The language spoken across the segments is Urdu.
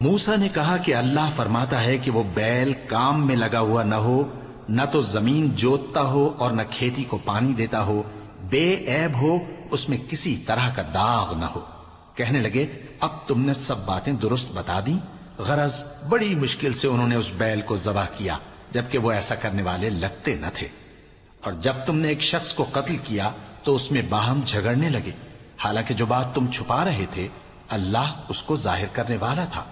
موسیٰ نے کہا کہ اللہ فرماتا ہے کہ وہ بیل کام میں لگا ہوا نہ ہو، نہ تو زمین جوتتا ہو اور نہ کھیتی کو پانی دیتا ہو، بے عیب ہو، اس میں کسی طرح کا داغ نہ ہو۔ کہنے لگے اب تم نے سب باتیں درست بتا دی۔ غرض بڑی مشکل سے انہوں نے اس بیل کو ذبح کیا، جبکہ وہ ایسا کرنے والے لگتے نہ تھے۔ اور جب تم نے ایک شخص کو قتل کیا تو اس میں باہم جھگڑنے لگے، حالانکہ جو بات تم چھپا رہے تھے اللہ اس کو ظاہر کرنے والا تھا۔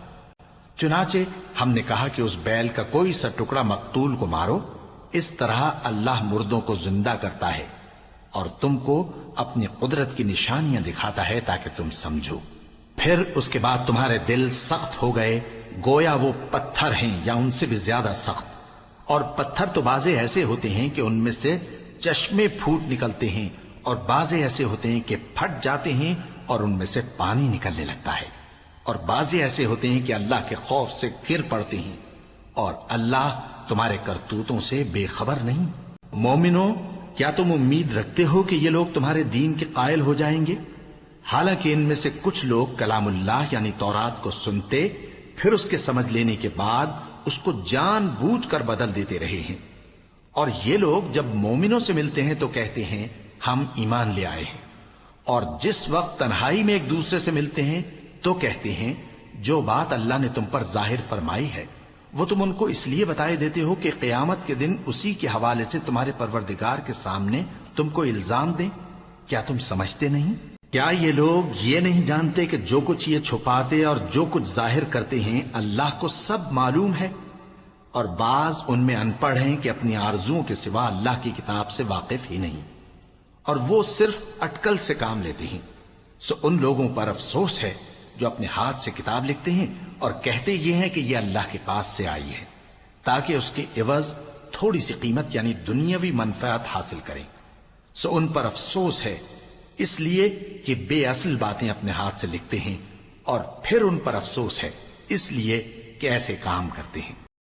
چنانچہ ہم نے کہا کہ اس بیل کا کوئی سا ٹکڑا مقتول کو مارو، اس طرح اللہ مردوں کو زندہ کرتا ہے اور تم کو اپنی قدرت کی نشانیاں دکھاتا ہے تاکہ تم سمجھو۔ پھر اس کے بعد تمہارے دل سخت ہو گئے، گویا وہ پتھر ہیں یا ان سے بھی زیادہ سخت۔ اور پتھر تو بعضے ایسے ہوتے ہیں کہ ان میں سے چشمے پھوٹ نکلتے ہیں، اور بعضے ایسے ہوتے ہیں کہ پھٹ جاتے ہیں اور ان میں سے پانی نکلنے لگتا ہے، اور بعضے ایسے ہوتے ہیں کہ اللہ کے خوف سے گر پڑتے ہیں، اور اللہ تمہارے کرتوتوں سے بے خبر نہیں۔ مومنو، کیا تم امید رکھتے ہو کہ یہ لوگ تمہارے دین کے قائل ہو جائیں گے؟ حالانکہ ان میں سے کچھ لوگ کلام اللہ یعنی تورات کو سنتے، پھر اس کے سمجھ لینے کے بعد اس کو جان بوجھ کر بدل دیتے رہے ہیں۔ اور یہ لوگ جب مومنوں سے ملتے ہیں تو کہتے ہیں ہم ایمان لے آئے ہیں، اور جس وقت تنہائی میں ایک دوسرے سے ملتے ہیں تو کہتے ہیں جو بات اللہ نے تم پر ظاہر فرمائی ہے وہ تم ان کو اس لیے بتائے دیتے ہو کہ قیامت کے دن اسی کے حوالے سے تمہارے پروردگار کے سامنے تم کو الزام دیں۔ کیا تم سمجھتے نہیں؟ کیا یہ لوگ یہ نہیں جانتے کہ جو کچھ یہ چھپاتے اور جو کچھ ظاہر کرتے ہیں اللہ کو سب معلوم ہے؟ اور بعض ان میں ان پڑھ ہیں کہ اپنی آرزوؤں کے سوا اللہ کی کتاب سے واقف ہی نہیں، اور وہ صرف اٹکل سے کام لیتے ہیں۔ سو ان لوگوں پر افسوس ہے جو اپنے ہاتھ سے کتاب لکھتے ہیں اور کہتے یہ ہیں کہ یہ اللہ کے پاس سے آئی ہے، تاکہ اس کے عوض تھوڑی سی قیمت یعنی دنیاوی منفعت حاصل کریں۔ سو ان پر افسوس ہے اس لیے کہ بے اصل باتیں اپنے ہاتھ سے لکھتے ہیں، اور پھر ان پر افسوس ہے اس لیے کہ ایسے کام کرتے ہیں۔